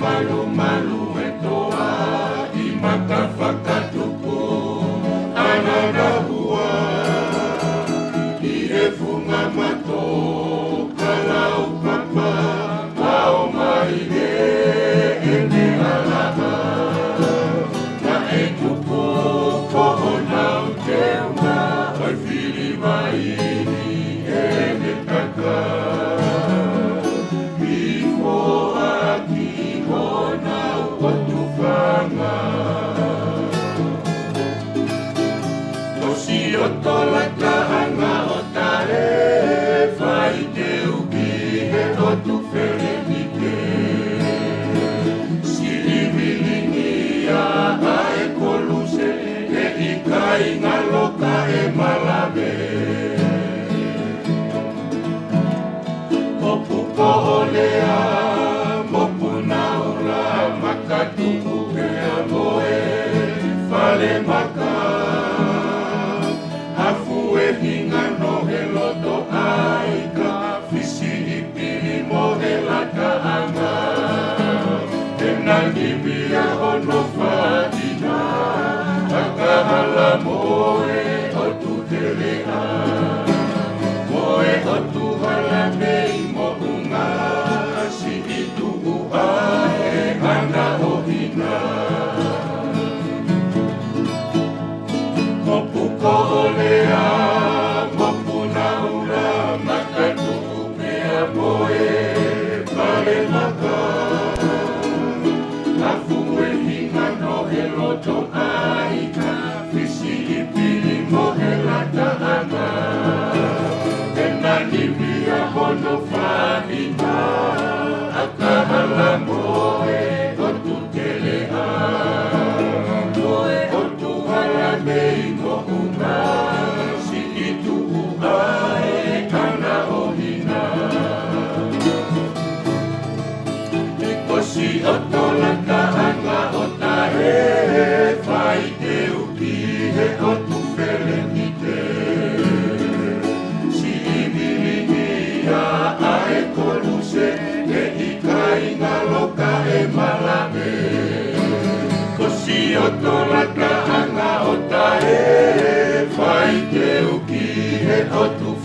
malu-malu e toa I makawhakatupu anana hua I he funga mato kalau papa au mai he ene alama na e tupu poho nau te una oi whiri mai ene kaka O tola kahanga o tae Whai te uki he o tu wherenike Siriwilingi a e koluse He I kai ngaloka e malawe Mopu poholea Mopu naura Makatuku ke amoe Whale maka Hinga no he loto aika Fisi I pili mo he laka anga He nangi mia hono whatina Akahala moe o tu te rea Moe o tu hala mei mo unga Si I tu ua e ana o hina Mopu ko olea Hono whanina Akahala moe o tu telea Moe o tu hala mei mo unga Si I tu ua e kana o hina E kosi o tola kahanga o tae Whai te uki he o tu wherenite Kosi o tola kahanga o tae Whai te uki he o tu